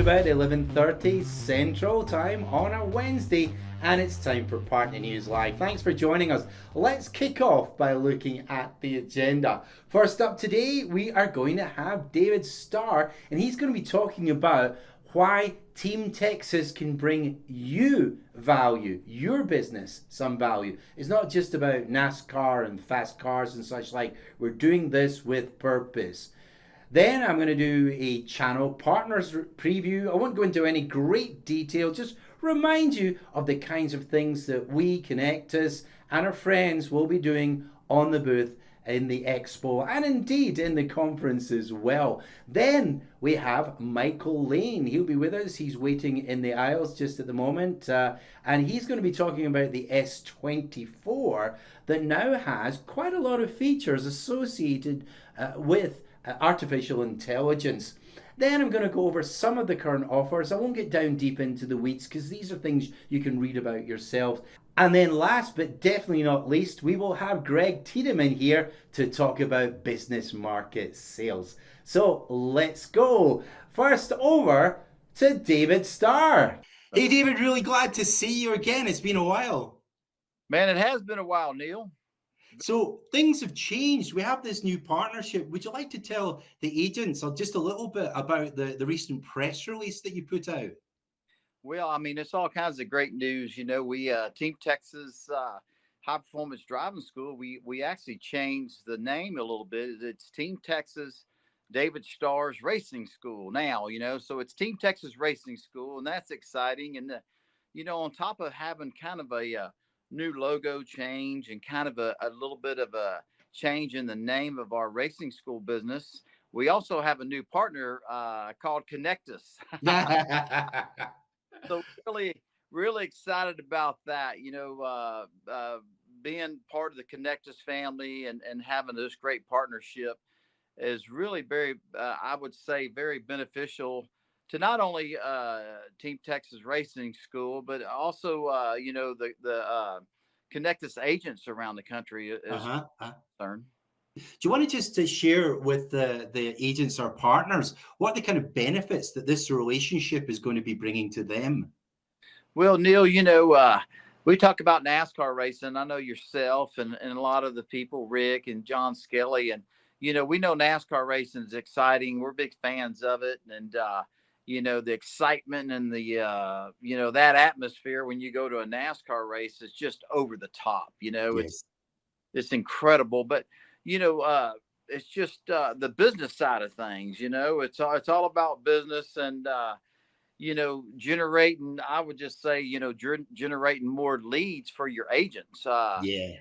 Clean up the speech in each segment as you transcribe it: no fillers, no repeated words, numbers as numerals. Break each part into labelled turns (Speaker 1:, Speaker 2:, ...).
Speaker 1: about 11:30 Central Time on a Wednesday, and it's time for Partner News Live. Thanks for joining us. Let's kick off by looking at the agenda. First up today, we are going to have David Starr, and he's going to be talking about why Team Texas can bring you value, your business some value. It's not just about NASCAR and fast cars and such like. We're doing this with purpose. Then I'm going to do a channel partners preview. I won't go into any great detail, just remind you of the kinds of things that we, ConectUS, and our friends will be doing on the booth in the expo and indeed in the conference as well. Then we have Michael Lane. He'll be with us. He's waiting in the aisles just at the moment. And he's going to be talking about the S24 that now has quite a lot of features associated with artificial intelligence. Then I'm going to go over some of the current offers. I won't get down deep into the weeds because these are things you can read about yourself. And then last but definitely not least, we will have Greg Tiedeman here to talk about business market sales. So let's go. First over to David Starr. Hey David, really glad to see you again. It's been a while.
Speaker 2: Man, it has been a while, Neil.
Speaker 1: So things have changed. We have this new partnership. Would you like to tell the agents just a little bit about the recent press release that you put out?
Speaker 2: Well, I mean, it's all kinds of great news. You know, we Team Texas High Performance Driving School, we actually changed the name a little bit. It's Team Texas David Starr's Racing School now, you know, so it's Team Texas Racing School, and that's exciting. And, you know, on top of having kind of a new logo change and kind of a little bit of a change in the name of our racing school business, we also have a new partner called ConectUS. So really excited about that, you know, being part of the ConectUS family and having this great partnership is really very, I would say, very beneficial to not only Team Texas Racing School, but also, you know, the ConectUS agents around the country is concerned.
Speaker 1: Do you want to just share with the agents or partners what are the kind of benefits that this relationship is going to be bringing to them?
Speaker 2: Well, Neil, you know, we talk about NASCAR racing. I know yourself and a lot of the people, Rick and John Skelly, and, you know, we know NASCAR racing is exciting. We're big fans of it. And, you know, the excitement and the, you know, that atmosphere when you go to a NASCAR race is just over the top. You know,
Speaker 1: Yes.
Speaker 2: it's incredible. But, you know, it's just the business side of things. You know, it's all about business and, you know, generating, I would just say, you know, generating more leads for your agents.
Speaker 1: Yeah.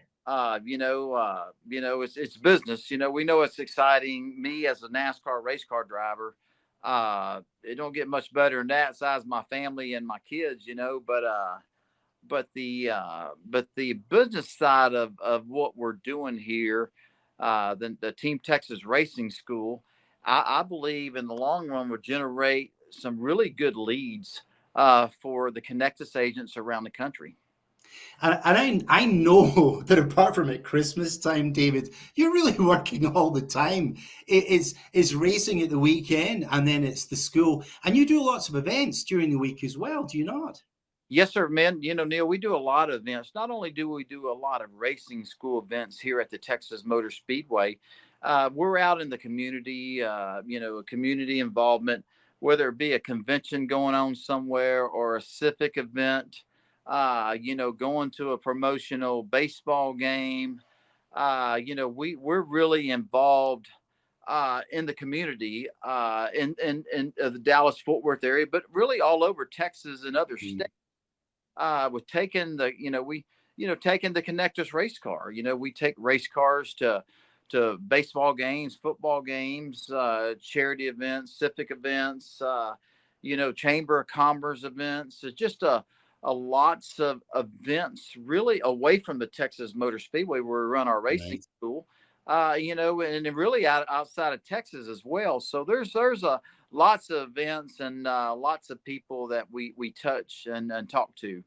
Speaker 2: You know, it's business. You know, we know it's exciting. Me as a NASCAR race car driver, it don't get much better than that. Besides my family and my kids, you know, but the business side of what we're doing here, the Team Texas Racing School, I believe in the long run will generate some really good leads for the ConectUS agents around the country.
Speaker 1: And I know that apart from at Christmas time, David, you're really working all the time. It's racing at the weekend and then it's the school. And you do lots of events during the week as well, do you not?
Speaker 2: Yes, sir, man. You know, Neil, we do a lot of events. Not only do we do a lot of racing school events here at the Texas Motor Speedway, we're out in the community, you know, community involvement, whether it be a convention going on somewhere or a civic event, you know, going to a promotional baseball game. You know, we're really involved in the community in the Dallas-Fort Worth area, but really all over Texas and other states. With taking the, you know, taking the ConectUS race car, you know, we take race cars to baseball games, football games, charity events, civic events, you know, Chamber of Commerce events. It's just a lots of events really away from the Texas Motor Speedway where we run our racing school, you know, and really outside of Texas as well. So there's lots of events and lots of people that we touch and talk to.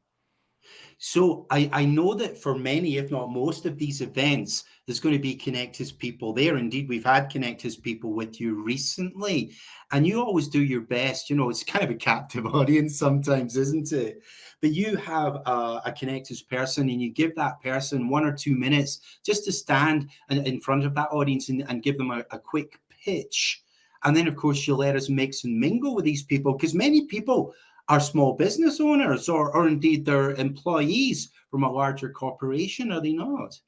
Speaker 1: So I know that for many, if not most of these events, there's going to be ConectUS people there. Indeed, we've had ConectUS people with you recently, and you always do your best. You know, it's kind of a captive audience sometimes, isn't it? But you have a ConectUS person, and you give that person 1 or 2 minutes just to stand in front of that audience and give them a quick pitch. And then, of course, you let us mix and mingle with these people because many people are small business owners or indeed they're employees from a larger corporation, are they not?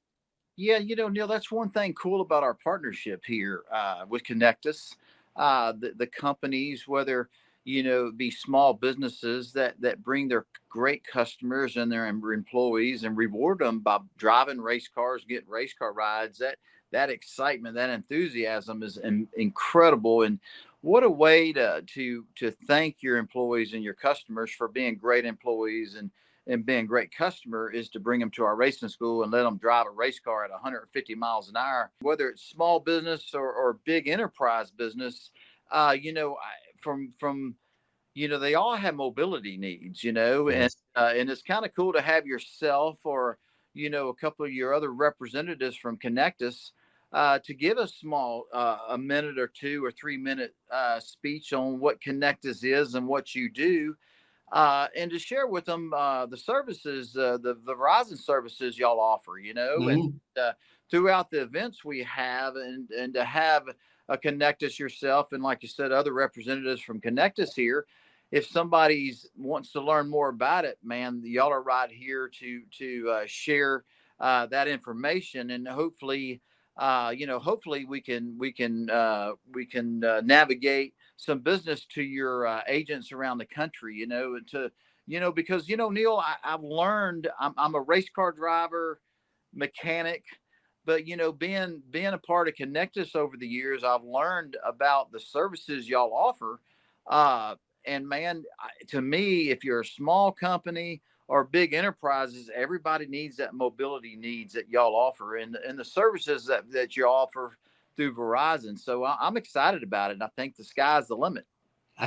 Speaker 2: Yeah, Neil, that's one thing cool about our partnership here with ConectUS. The companies, whether be small businesses that bring their great customers and their employees and reward them by driving race cars, getting race car rides. That excitement, that enthusiasm is incredible. And what a way to thank your employees and your customers for being great employees and being a great customer is to bring them to our racing school and let them drive a race car at 150 miles an hour, whether it's small business or big enterprise business. From they all have mobility needs, and
Speaker 1: Yes.
Speaker 2: and it's kind of cool to have yourself or a couple of your other representatives from ConectUS to give a small a minute or 2 or 3 minute speech on what ConectUS is and what you do, and to share with them the services, the Verizon services y'all offer, and
Speaker 1: Mhm.
Speaker 2: uh, throughout the events we have, and to have a ConectUS yourself, and like you said, other representatives from ConectUS here. If somebody's wants to learn more about it, man, y'all are right here to share that information, and hopefully, hopefully we can navigate some business to your agents around the country, because Neil, I've learned I'm a race car driver, mechanic, but being a part of ConectUS over the years, I've learned about the services y'all offer. Uh, and man, to me, if you're a small company or big enterprises, everybody needs that mobility needs that y'all offer, and the services that you offer through Verizon. So I'm excited about it, and I think the sky's the limit.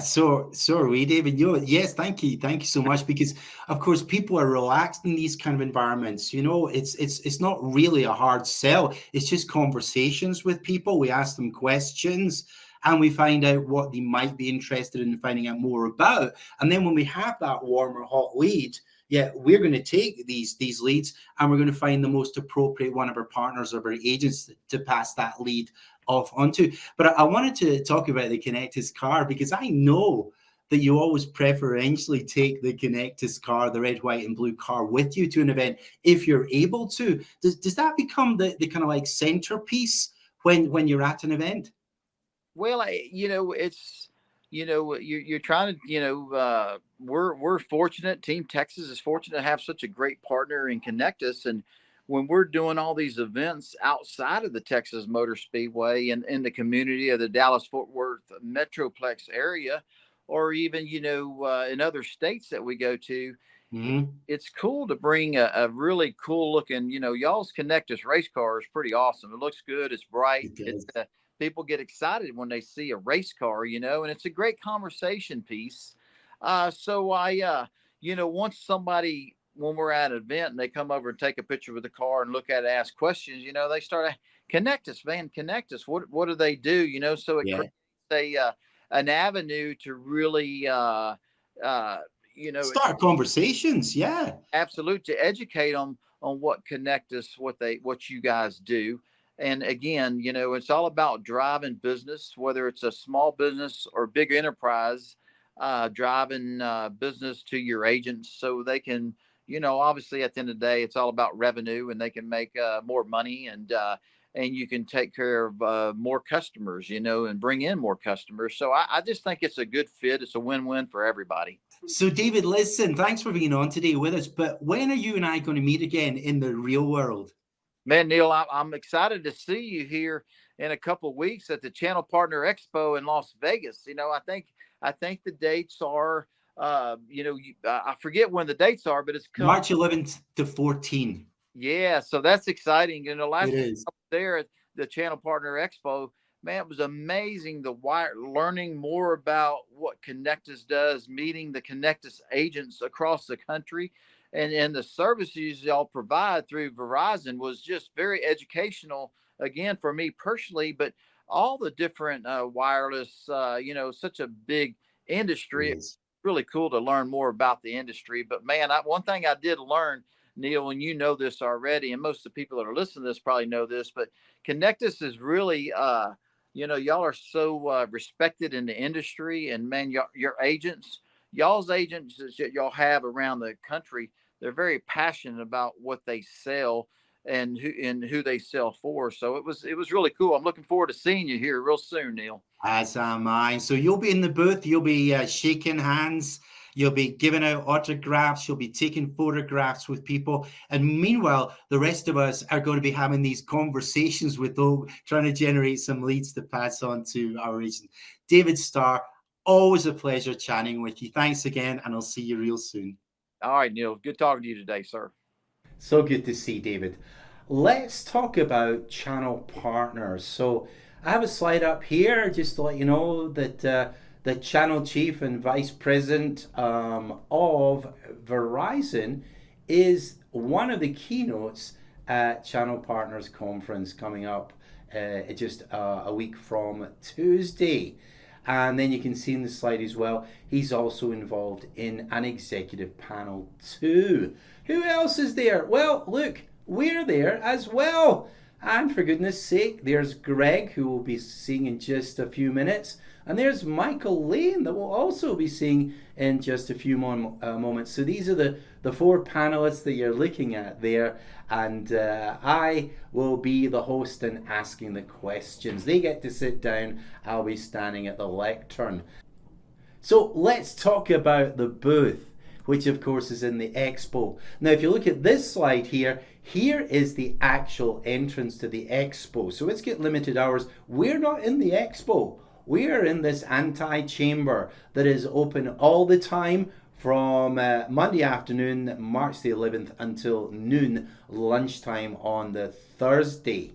Speaker 1: So are we, David. Yes, thank you so much. Because of course, people are relaxed in these kind of environments. You know, it's not really a hard sell. It's just conversations with people. We ask them questions, and we find out what they might be interested in finding out more about. And then when we have that warm or hot lead, yeah, we're going to take these leads and we're going to find the most appropriate one of our partners or our agents to pass that lead off onto. But I wanted to talk about the ConectUS car because I know that you always preferentially take the ConectUS car, the red, white, and blue car, with you to an event if you're able to. Does that become the kind of like centerpiece when you're at an event?
Speaker 2: Well, it's you're trying to we're fortunate. Team Texas is fortunate to have such a great partner in ConectUS, and when we're doing all these events outside of the Texas Motor Speedway and in the community of the Dallas Fort Worth Metroplex area, or even in other states that we go to,
Speaker 1: Mm-hmm.
Speaker 2: it's cool to bring a really cool looking, y'all's ConectUS race car is pretty awesome. It looks good. It's bright.
Speaker 1: It does.
Speaker 2: People get excited when they see a race car, and it's a great conversation piece. So once somebody, when we're at an event and they come over and take a picture with the car and look at it, ask questions, they start ConectUS, man, ConectUS. What do they do? So it
Speaker 1: Yeah.
Speaker 2: creates an avenue to really, uh,
Speaker 1: Start conversations. Yeah.
Speaker 2: absolute, to educate them on what ConectUS, what you guys do. And again, it's all about driving business, whether it's a small business or big enterprise, driving business to your agents so they can, obviously at the end of the day, it's all about revenue, and they can make more money, and you can take care of more customers, and bring in more customers. So I just think it's a good fit. It's a win-win for everybody.
Speaker 1: So, David, listen, thanks for being on today with us. But when are you and I going to meet again in the real world?
Speaker 2: Man, Neil, I'm excited to see you here in a couple of weeks at the Channel Partner Expo in Las Vegas. I think the dates are, I forget when the dates are, but it's come.
Speaker 1: March 11th to 14th.
Speaker 2: Yeah, so that's exciting.
Speaker 1: It
Speaker 2: Last time
Speaker 1: is.
Speaker 2: I was there at the Channel Partner Expo, man, it was amazing. Learning more about what ConectUS does, meeting the ConectUS agents across the country, and the services y'all provide through Verizon was just very educational, again, for me personally, but all the different wireless, such a big industry.
Speaker 1: Yes.
Speaker 2: Really cool to learn more about the industry. But man, one thing I did learn, Neil, and you know this already, and most of the people that are listening to this probably know this, but ConectUS is really, y'all are so respected in the industry, and man, your agents, y'all's agents that y'all have around the country, they're very passionate about what they sell and who they sell for. So it was really cool. I'm looking forward to seeing you here real soon, Neil.
Speaker 1: As am I. So you'll be in the booth, you'll be shaking hands, you'll be giving out autographs, you'll be taking photographs with people. And meanwhile, the rest of us are going to be having these conversations with them, trying to generate some leads to pass on to our agent. David Starr, always a pleasure chatting with you. Thanks again, and I'll see you real soon.
Speaker 2: All right, Neil. Good talking to you today, sir.
Speaker 1: So good to see David. Let's talk about channel partners. So I have a slide up here just to let you know that the channel chief and vice president of Verizon is one of the keynotes at Channel Partners Conference coming up just a week from Tuesday. And then you can see in the slide as well, he's also involved in an executive panel too. Who else is there? Well, look, we're there as well. And for goodness sake, there's Greg, who we'll be seeing in just a few minutes. And there's Michael Lane, that we'll also be seeing in just a few moments. So these are the four panelists that you're looking at there. And I will be the host and asking the questions. They get to sit down. I'll be standing at the lectern. So let's talk about the booth, which of course is in the expo. Now, if you look at this slide here, here is the actual entrance to the expo. So it's got limited hours. We're not in the expo. We are in this anti-chamber that is open all the time from Monday afternoon, March the 11th, until noon, lunchtime on the Thursday.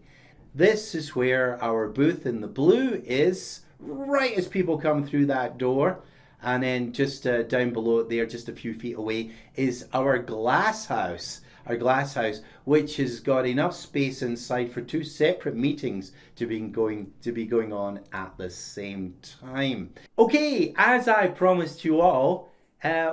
Speaker 1: This is where our booth in the blue is, right as people come through that door. And then just down below it there, just a few feet away, is our glass house. Our glass house, which has got enough space inside for two separate meetings to be going on at the same time. Okay, as I promised you all,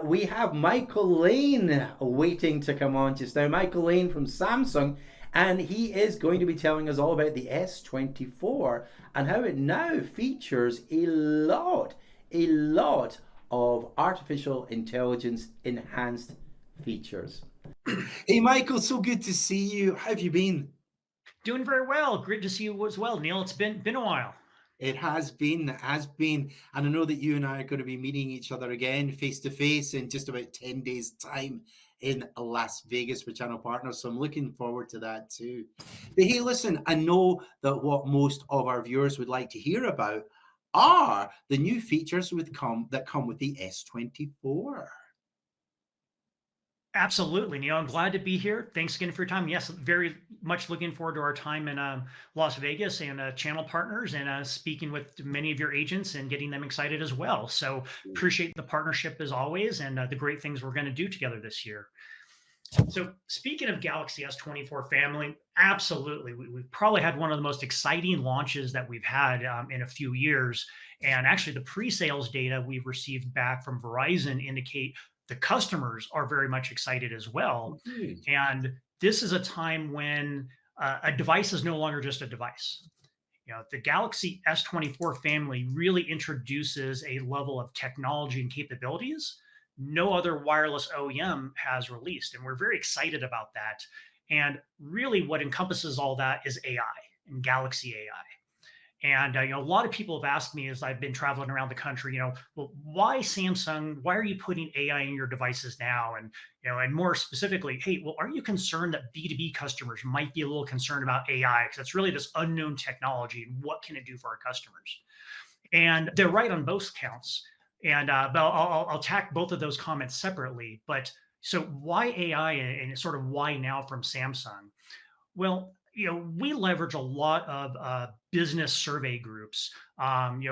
Speaker 1: we have Michael Lane waiting to come on just now. Michael Lane from Samsung, and he is going to be telling us all about the S24 and how it now features a lot of artificial intelligence enhanced features. Hey Michael, so good to see you. How have you been?
Speaker 3: Doing very well. Great to see you as well, Neil. It's been a while.
Speaker 1: It has been, and I know that you and I are going to be meeting each other again face to face in just about 10 days' time in Las Vegas for Channel Partners. So I'm looking forward to that too. But hey, listen, I know that what most of our viewers would like to hear about are the new features that come with the S24.
Speaker 3: Absolutely, Neil. I'm glad to be here. Thanks again for your time. Yes, very much looking forward to our time in Las Vegas and channel partners and speaking with many of your agents and getting them excited as well. So appreciate the partnership as always and the great things we're going to do together this year. So speaking of Galaxy S24 family, absolutely. We've probably had one of the most exciting launches that we've had in a few years. And actually the pre-sales data we've received back from Verizon indicate the customers are very much excited as well. And this is a time when a device is no longer just a device. You know, the Galaxy S24 family really introduces a level of technology and capabilities no other wireless OEM has released. And we're very excited about that. And really what encompasses all that is AI and Galaxy AI. And a lot of people have asked me as I've been traveling around the country, well, why Samsung? Why are you putting AI in your devices now? And and more specifically, hey, well, are you concerned that B2B customers might be a little concerned about AI because it's really this unknown technology and what can it do for our customers? And they're right on both counts. And but I'll attack both of those comments separately. But so why AI and sort of why now from Samsung? Well, we leverage a lot of business survey groups,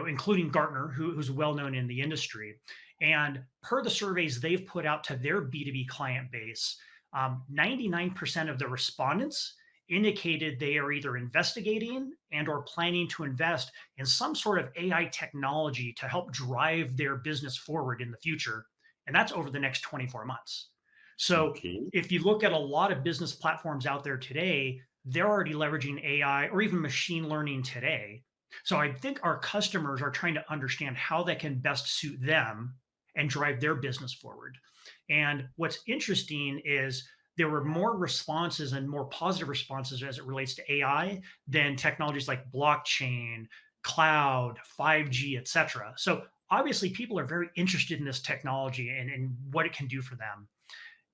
Speaker 3: including Gartner, who's well known in the industry. And per the surveys they've put out to their B2B client base, 99% of the respondents indicated they are either investigating and or planning to invest in some sort of AI technology to help drive their business forward in the future. And that's over the next 24 months. So
Speaker 1: Okay.
Speaker 3: if you look at a lot of business platforms out there today, they're already leveraging AI or even machine learning today. So I think our customers are trying to understand how that can best suit them and drive their business forward. And what's interesting is there were more responses and more positive responses as it relates to AI than technologies like blockchain, cloud, 5G, et cetera. So obviously, people are very interested in this technology and what it can do for them.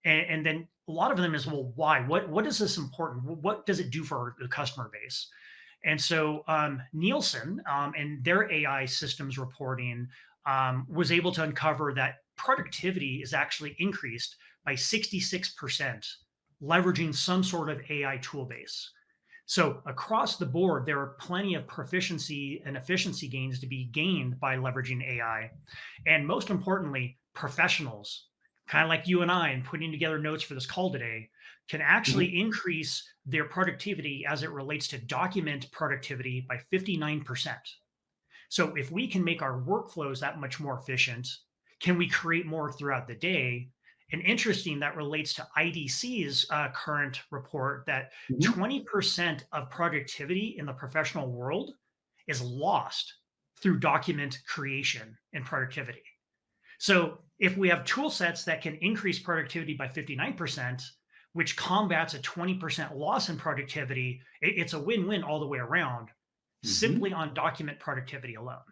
Speaker 3: And then a lot of them is, well, why? What is this important? What does it do for the customer base? And so Nielsen and their AI systems reporting was able to uncover that productivity is actually increased by 66%, leveraging some sort of AI tool base. So across the board, there are plenty of proficiency and efficiency gains to be gained by leveraging AI. And most importantly, professionals, kind of like you and I, and putting together notes for this call today, can
Speaker 1: Mhm.
Speaker 3: actually increase their productivity as it relates to document productivity by 59%. So if we can make our workflows that much more efficient, can we create more throughout the day? And interesting, that relates to IDC's current report that
Speaker 1: Mhm.
Speaker 3: 20% of productivity in the professional world is lost through document creation and productivity. So if we have tool sets that can increase productivity by 59%, which combats a 20% loss in productivity, it's a win-win all the way around,
Speaker 1: Mhm.
Speaker 3: simply on document productivity alone.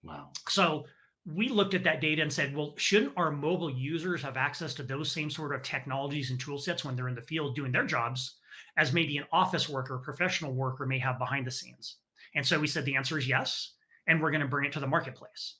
Speaker 1: Wow.
Speaker 3: So we looked at that data and said, well, shouldn't our mobile users have access to those same sort of technologies and tool sets when they're in the field doing their jobs as maybe an office worker, professional worker may have behind the scenes? And so we said the answer is yes, and we're going to bring it to the marketplace.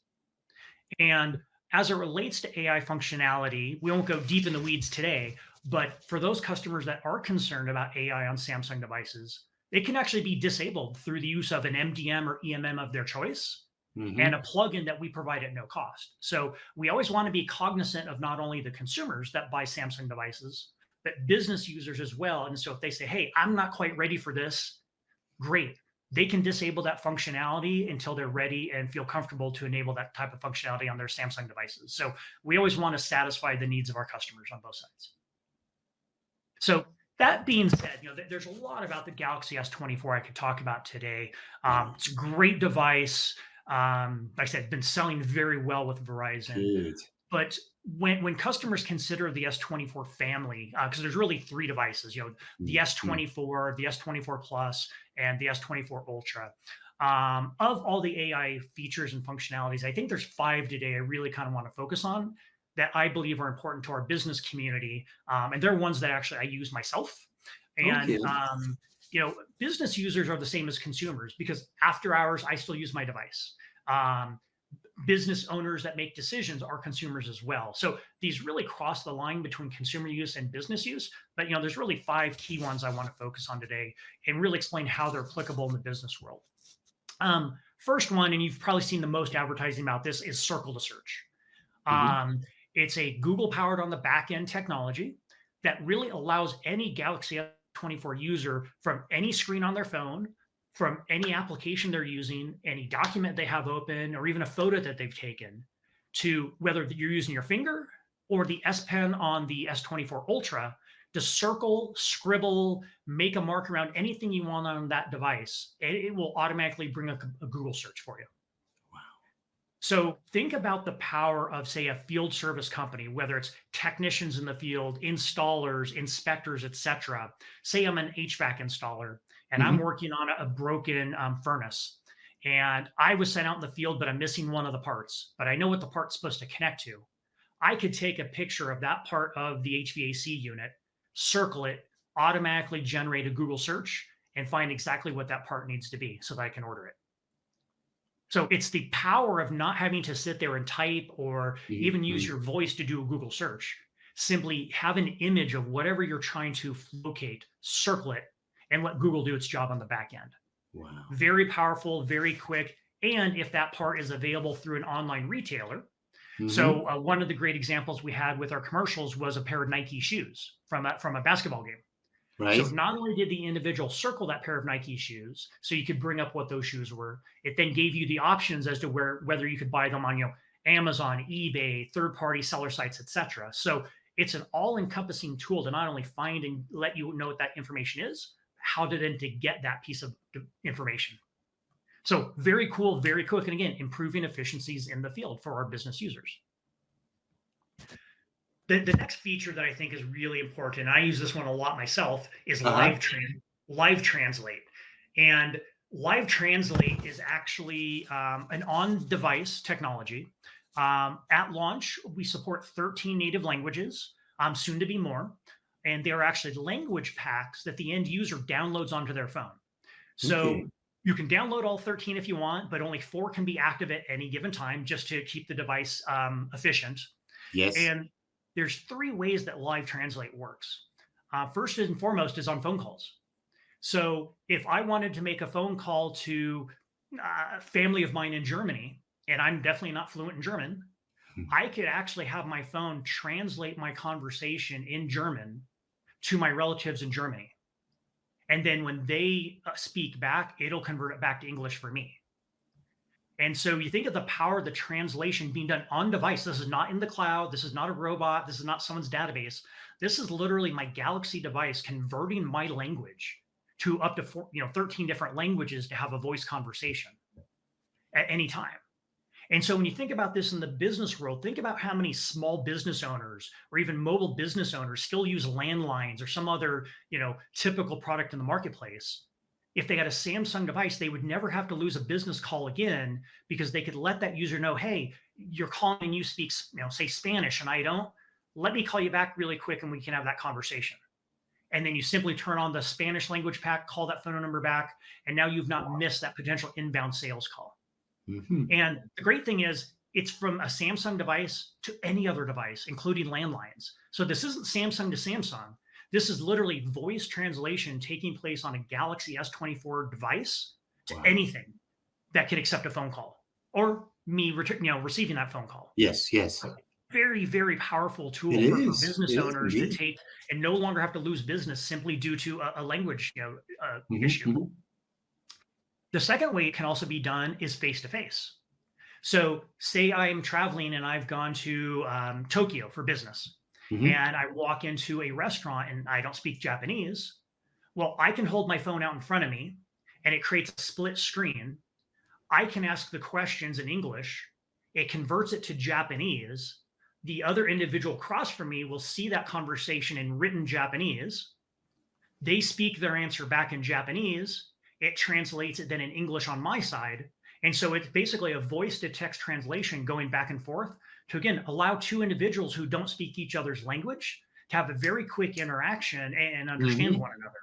Speaker 3: And as it relates to AI functionality, we won't go deep in the weeds today, but for those customers that are concerned about AI on Samsung devices, it can actually be disabled through the use of an MDM or EMM of their choice and a
Speaker 1: Mhm.
Speaker 3: plugin that we provide at no cost. So we always want to be cognizant of not only the consumers that buy Samsung devices, but business users as well. And so if they say, hey, I'm not quite ready for this, great. They can disable that functionality until they're ready and feel comfortable to enable that type of functionality on their Samsung devices. So we always want to satisfy the needs of our customers on both sides. So that being said, there's a lot about the Galaxy S24 I could talk about today.
Speaker 1: Wow.
Speaker 3: It's a great device. Like I said, been selling very well with Verizon.
Speaker 1: Good.
Speaker 3: But when customers consider the S24 family, because there's really three devices, the
Speaker 1: Mhm.
Speaker 3: S24, the S24 Plus, and the S24 Ultra. Of all the AI features and functionalities, I think there's five today I really kind of want to focus on that I believe are important to our business community, and they're ones that actually I use myself. And
Speaker 1: Okay.
Speaker 3: business users are the same as consumers because after hours I still use my device. Um, Business owners that make decisions are consumers as well. So these really cross the line between consumer use and business use. But there's really five key ones I want to focus on today and really explain how they're applicable in the business world. First one, and you've probably seen the most advertising about this, is Circle to Search.
Speaker 1: Mhm.
Speaker 3: Um, it's a Google powered on the back end technology that really allows any Galaxy S24 user from any screen on their phone, from any application they're using, any document they have open, or even a photo that they've taken, to whether you're using your finger or the S Pen on the S24 Ultra, to circle, scribble, make a mark around anything you want on that device. It will automatically bring a Google search for you.
Speaker 1: Wow.
Speaker 3: So think about the power of, say, a field service company, whether it's technicians in the field, installers, inspectors, etc. Say I'm an HVAC installer and I'm
Speaker 1: Mhm.
Speaker 3: working on a broken furnace, and I was sent out in the field, but I'm missing one of the parts, but I know what the part's supposed to connect to. I could take a picture of that part of the HVAC unit, circle it, automatically generate a Google search, and find exactly what that part needs to be so that I can order it. So it's the power of not having to sit there and type or even use
Speaker 1: Mhm.
Speaker 3: your voice to do a Google search. Simply have an image of whatever you're trying to locate, circle it, and let Google do its job on the back end.
Speaker 1: Wow.
Speaker 3: Very powerful, very quick. And if that part is available through an online retailer, So one of the great examples we had with our commercials was a pair of Nike shoes from a basketball game.
Speaker 1: Right.
Speaker 3: So not only did the individual circle that pair of Nike shoes, so you could bring up what those shoes were, it then gave you the options as to whether you could buy them on, Amazon, eBay, third-party seller sites, etc. So it's an all-encompassing tool to not only find and let you know what that information is, how to then to get that piece of information. So very cool, very quick, and again, improving efficiencies in the field for our business users. The next feature that I think is really important, and I use this one a lot myself, is live translate. And live translate is actually an on-device technology. At launch, we support 13 native languages, soon to be more. And they're actually language packs that the end user downloads onto their phone. So you can download all 13 if you want, but only 4 can be active at any given time just to keep the device efficient.
Speaker 1: Yes.
Speaker 3: And there's 3 ways that live translate works. First and foremost is on phone calls. So if I wanted to make a phone call to a family of mine in Germany, and I'm definitely not fluent in German, I could actually have my phone translate my conversation in German to my relatives in Germany. And then when they speak back, it'll convert it back to English for me. And so you think of the power of the translation being done on device. This is not in the cloud. This is not a robot. This is not someone's database. This is literally my Galaxy device converting my language to up to 13 different languages to have a voice conversation at any time. And so when you think about this in the business world, think about how many small business owners or even mobile business owners still use landlines or some other, typical product in the marketplace. If they had a Samsung device, they would never have to lose a business call again because they could let that user know, hey, you're calling and you speak, say Spanish and I don't. Let me call you back really quick and we can have that conversation. And then you simply turn on the Spanish language pack, call that phone number back, and now you've not missed that potential inbound sales call. And the great thing is it's from a Samsung device to any other device, including landlines. So this isn't Samsung to Samsung. This is literally voice translation taking place on a Galaxy S24 device to anything that can accept a phone call or me receiving that phone call.
Speaker 1: Yes.
Speaker 3: Very, very powerful tool for business owners to take and no longer have to lose business simply due to a language issue. The second way it can also be done is face-to-face. So say I'm traveling and I've gone to Tokyo for business and I walk into a restaurant and I don't speak Japanese. Well, I can hold my phone out in front of me and it creates a split screen. I can ask the questions in English. It converts it to Japanese. The other individual across from me will see that conversation in written Japanese. They speak their answer back in Japanese. It translates it then in English on my side. And so it's basically a voice to text translation going back and forth to, again, allow 2 individuals who don't speak each other's language to have a very quick interaction and understand one another.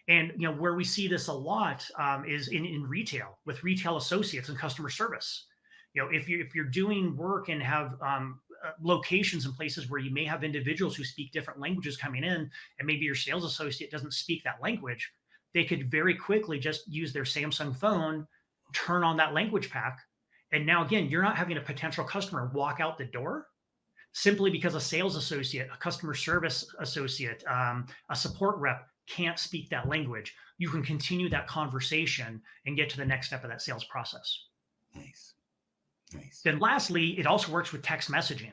Speaker 3: And, where we see this a lot is in retail with retail associates and customer service. If you're doing work and have locations and places where you may have individuals who speak different languages coming in, and maybe your sales associate doesn't speak that language, they could very quickly just use their Samsung phone, turn on that language pack. And now, again, you're not having a potential customer walk out the door simply because a sales associate, a customer service associate, a support rep can't speak that language. You can continue that conversation and get to the next step of that sales process.
Speaker 1: Nice.
Speaker 3: Then lastly, it also works with text messaging.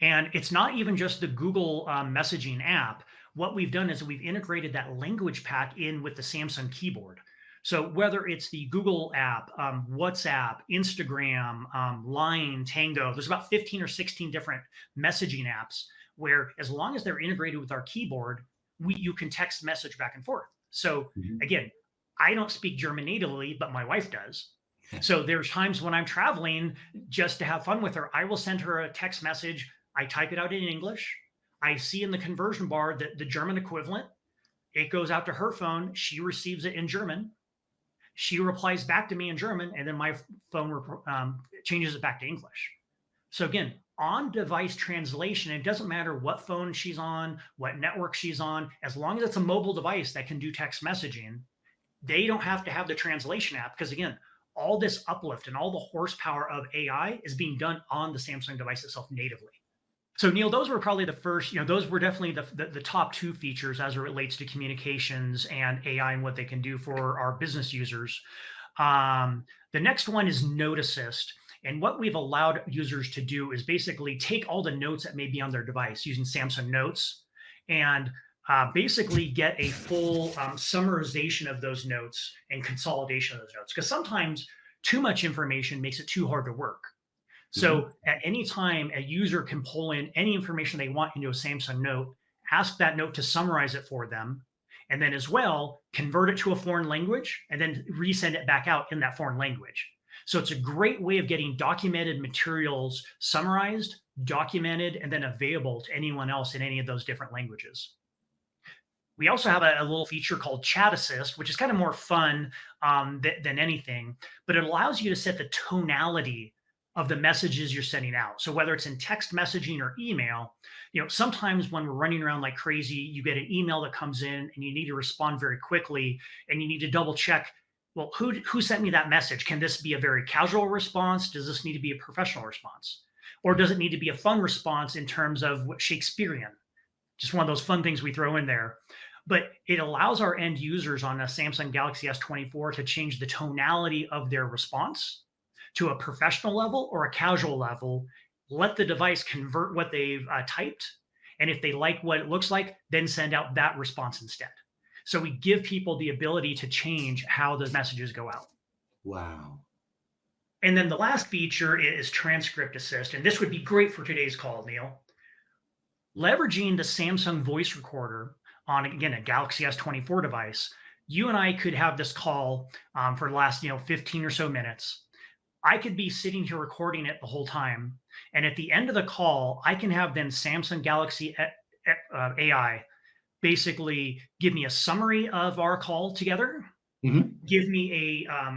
Speaker 3: And it's not even just the Google messaging app. What we've done is we've integrated that language pack in with the Samsung keyboard. So whether it's the Google app, WhatsApp, Instagram, Line, Tango, there's about 15 or 16 different messaging apps where as long as they're integrated with our keyboard, you can text message back and forth. So again, I don't speak German natively, but my wife does. So there's times when I'm traveling just to have fun with her, I will send her a text message. I type it out in English. I see in the conversion bar that the German equivalent, it goes out to her phone. She receives it in German. She replies back to me in German, and then my phone changes it back to English. So again, on-device translation, it doesn't matter what phone she's on, what network she's on, as long as it's a mobile device that can do text messaging, they don't have to have the translation app because, again, all this uplift and all the horsepower of AI is being done on the Samsung device itself natively. So Neil, those were probably the first, those were definitely the top two features as it relates to communications and AI and what they can do for our business users. The next one is Note Assist. And what we've allowed users to do is basically take all the notes that may be on their device using Samsung Notes and basically get a full summarization of those notes and consolidation of those notes. Because sometimes too much information makes it too hard to work. So at any time, a user can pull in any information they want into a Samsung Note, ask that note to summarize it for them, and then as well, convert it to a foreign language, and then resend it back out in that foreign language. So it's a great way of getting documented materials summarized, documented, and then available to anyone else in any of those different languages. We also have a little feature called Chat Assist, which is kind of more fun than anything, but it allows you to set the tonality of the messages you're sending out. So whether it's in text messaging or email, sometimes when we're running around like crazy, you get an email that comes in and you need to respond very quickly and you need to double check, well, who sent me that message? Can this be a very casual response? Does this need to be a professional response? Or does it need to be a fun response in terms of what Shakespearean? Just one of those fun things we throw in there. But it allows our end users on a Samsung Galaxy S24 to change the tonality of their response to a professional level or a casual level, let the device convert what they've typed. And if they like what it looks like, then send out that response instead. So we give people the ability to change how the messages go out.
Speaker 1: Wow.
Speaker 3: And then the last feature is Transcript Assist. And this would be great for today's call, Neil. Leveraging the Samsung voice recorder on, again, a Galaxy S24 device, you and I could have this call for the last 15 or so minutes. I could be sitting here recording it the whole time. And at the end of the call, I can have then Samsung Galaxy AI basically give me a summary of our call together, give me a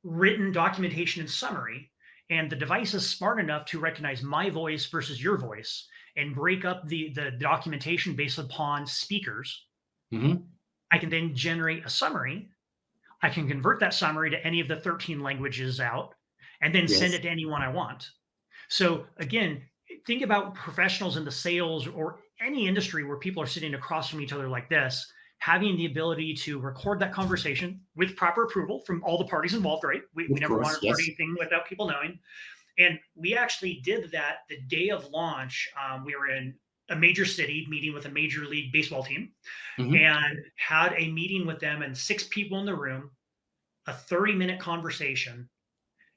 Speaker 3: written documentation and summary, and the device is smart enough to recognize my voice versus your voice and break up the documentation based upon speakers. I can then generate a summary. I can convert that summary to any of the 13 languages out, and then send it to anyone I want. So again, think about professionals in the sales or any industry where people are sitting across from each other like this, having the ability to record that conversation with proper approval from all the parties involved, right? We never want to record anything without people knowing. And we actually did that the day of launch. We were in a major city meeting with a major league baseball team and had a meeting with them and 6 people in the room, a 30-minute conversation.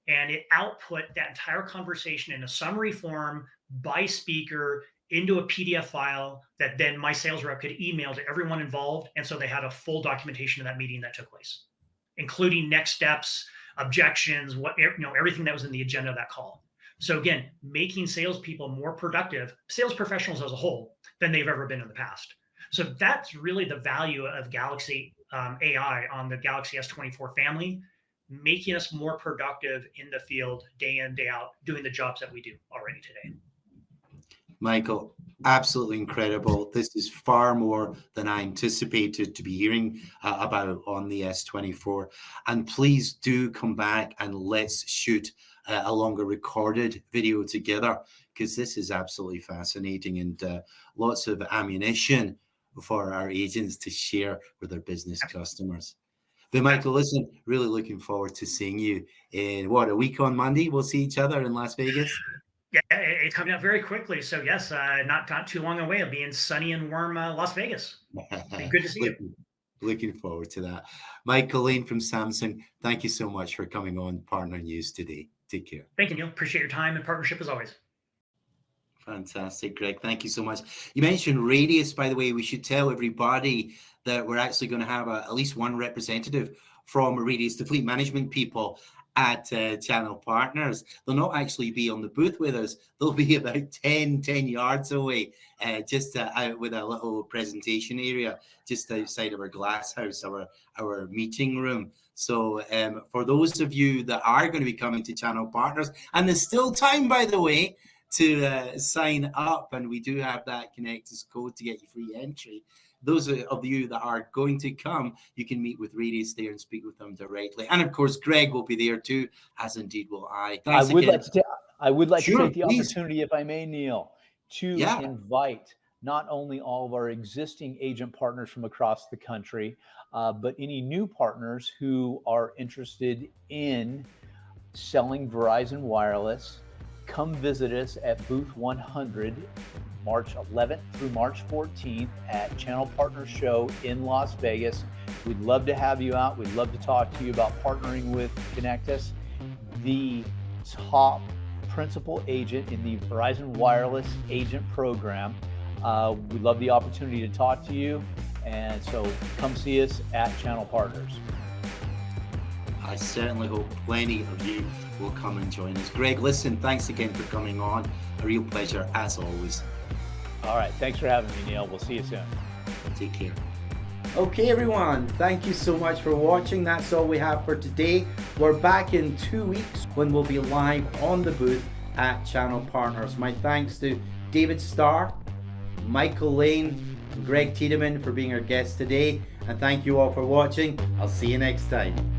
Speaker 3: And it output that entire conversation in a summary form by speaker into a PDF file that then my sales rep could email to everyone involved. And so they had a full documentation of that meeting that took place, including next steps, objections, everything that was in the agenda of that call. So again, making salespeople more productive, sales professionals as a whole, than they've ever been in the past. So that's really the value of Galaxy AI on the Galaxy S24 family, making us more productive in the field day in, day out, doing the jobs that we do already today.
Speaker 1: Michael, absolutely incredible. This is far more than I anticipated to be hearing about on the S24. And please do come back and let's shoot a longer recorded video together, because this is absolutely fascinating and lots of ammunition for our agents to share with their business customers. But Michael, listen, really looking forward to seeing you in a week on Monday. We'll see each other in Las Vegas.
Speaker 3: Yeah, it's coming up very quickly. So yes, not too long away. I'll be in sunny and warm Las Vegas. Good to see you.
Speaker 1: Looking forward to that. Michael Lane from Samsung, thank you so much for coming on Partner News today. Take care.
Speaker 3: Thank you, Neil. Appreciate your time and partnership as always.
Speaker 1: Fantastic, Greg. Thank you so much. You mentioned Radius, by the way. We should tell everybody that we're actually going to have at least one representative from Radius, the fleet management people at Channel Partners. They'll not actually be on the booth with us. They'll be about 10 yards away, just out with a little presentation area just outside of our glass house, our meeting room. So for those of you that are going to be coming to Channel Partners, and there's still time, by the way, to sign up, and we do have that ConectUS code to get you free entry. those of you that are going to come, you can meet with Radius there and speak with them directly. And of course, Greg will be there too, as indeed will I. Thanks again.
Speaker 4: I would like to take the
Speaker 1: Please.
Speaker 4: opportunity, if I may, Neil, to invite not only all of our existing agent partners from across the country, but any new partners who are interested in selling Verizon Wireless. Come visit us at booth 100, March 11th through March 14th at Channel Partners Show in Las Vegas. We'd love to have you out. We'd love to talk to you about partnering with ConectUS, the top principal agent in the Verizon Wireless Agent Program. We'd love the opportunity to talk to you. And so come see us at Channel Partners.
Speaker 1: I certainly hope plenty of you will come and join us. Greg, listen, thanks again for coming on. A real pleasure, as always.
Speaker 4: All right. Thanks for having me, Neil. We'll see you soon.
Speaker 1: Take care. Okay, everyone. Thank you so much for watching. That's all we have for today. We're back in 2 weeks when we'll be live on the booth at Channel Partners. My thanks to David Starr, Michael Lane, and Greg Tiedeman for being our guests today. And thank you all for watching. I'll see you next time.